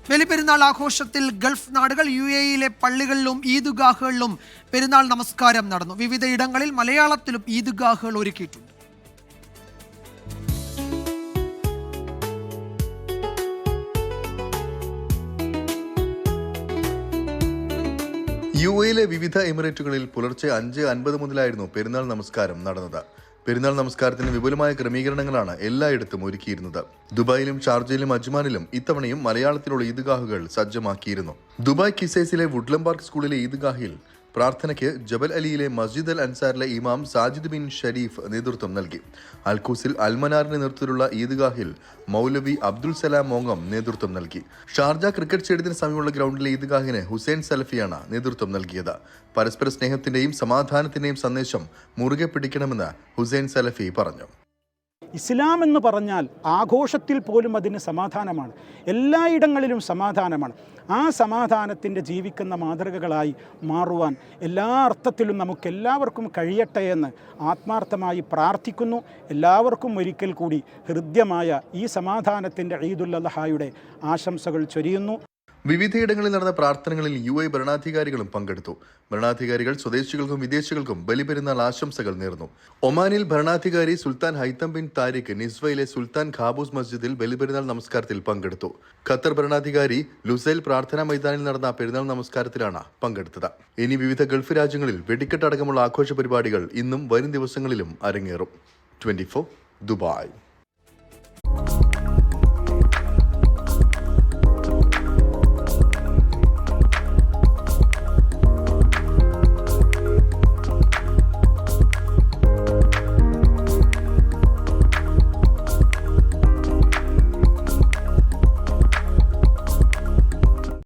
ബലിപെരുന്നാൾ ആഘോഷത്തിൽ ഗൾഫ് നാടുകൾ UAE-യിലെ പള്ളികളിലും ഈദ്ഗാഹുകളിലും പെരുന്നാൾ നമസ്കാരം നടന്നു. വിവിധ ഇടങ്ങളിൽ മലയാളത്തിലും ഈദ്ഗാഹുകൾ ഒരുക്കിയിട്ടുണ്ട്. UAE-യിലെ വിവിധ എമിറേറ്റുകളിൽ പുലർച്ചെ 5:50 മുതലായിരുന്നു പെരുന്നാൾ നമസ്കാരം നടന്നത്. പെരുന്നാൾ നമസ്കാരത്തിന് വിപുലമായ ക്രമീകരണങ്ങളാണ് എല്ലായിടത്തും ഒരുക്കിയിരുന്നത്. ദുബായിലും ഷാർജയിലും അജ്മാനിലും ഇത്തവണയും മലയാളത്തിലുള്ള ഈദ്ഗാഹുകൾ സജ്ജമാക്കിയിരുന്നു. ദുബായ് കിസൈസിലെ വുഡ്ലം പാർക്ക് സ്കൂളിലെ ഈദ്ഗാഹിൽ പ്രാർത്ഥനയ്ക്ക് ജബൽ അലിയിലെ മസ്ജിദ് അൽ അൻസാറിലെ ഇമാം സാജിദ് ബിൻ ഷരീഫ് നേതൃത്വം നൽകി. അൽഖൂസിൽ അൽമനാറിന്റെ നേതൃത്വത്തിലുള്ള ഈദ്ഗാഹിൽ മൗലവി അബ്ദുൽ സലാം മോങ്ങം നേതൃത്വം നൽകി. ഷാർജ ക്രിക്കറ്റ് സ്റ്റേഡിയത്തിന് സമീപമുള്ള ഗ്രൗണ്ടിലെ ഈദ്ഗാഹിന് ഹുസൈൻ സലഫിയാണ് നേതൃത്വം നൽകിയത്. പരസ്പര സ്നേഹത്തിന്റെയും സമാധാനത്തിന്റെയും സന്ദേശം മുറുകെ പിടിക്കണമെന്ന് ഹുസൈൻ സലഫി പറഞ്ഞു. ഇസ്ലാം എന്ന് പറഞ്ഞാൽ ആഘോഷത്തിൽ പോലും അതിന് സമാധാനമാണ്. എല്ലായിടങ്ങളിലും സമാധാനമാണ്. ആ സമാധാനത്തിൻ്റെ ജീവിക്കുന്ന മാതൃകകളായി മാറുവാൻ എല്ലാ അർത്ഥത്തിലും നമുക്കെല്ലാവർക്കും കഴിയട്ടെ എന്ന് ആത്മാർത്ഥമായി പ്രാർത്ഥിക്കുന്നു. എല്ലാവർക്കും ഒരിക്കൽ കൂടി ഹൃദ്യമായ ഈ സമാധാനത്തിൻ്റെ ഈദുൽ അദ്ഹയുടെ ആശംസകൾ ചൊരിയുന്നു. വിവിധയിടങ്ങളിൽ നടന്ന പ്രാർത്ഥനകളിൽ UAE ഭരണാധികാരികളും പങ്കെടുത്തു. ഭരണാധികാരികൾ സ്വദേശികൾക്കും വിദേശികൾക്കും ബലിപെരുന്നാൾ ആശംസകൾ നേർന്നു. ഒമാനിൽ ഭരണാധികാരി സുൽത്താൻ ഹൈത്തം ബിൻ താരിഖ് നിസ്വയിലെ സുൽത്താൻ ഖാബൂസ് മസ്ജിദിൽ ബലിപെരുന്നാൾ നമസ്കാരത്തിൽ പങ്കെടുത്തു. ഖത്തർ ഭരണാധികാരി ലുസൈൽ പ്രാർത്ഥനാ മൈതാനിൽ നടന്ന പെരുന്നാൾ നമസ്കാരത്തിലാണ് പങ്കെടുത്തത്. ഇനി വിവിധ ഗൾഫ് രാജ്യങ്ങളിൽ വെടിക്കെട്ടടക്കമുള്ള ആഘോഷ പരിപാടികൾ ഇന്നും വരും ദിവസങ്ങളിലും അരങ്ങേറും. 24 ദുബായ്.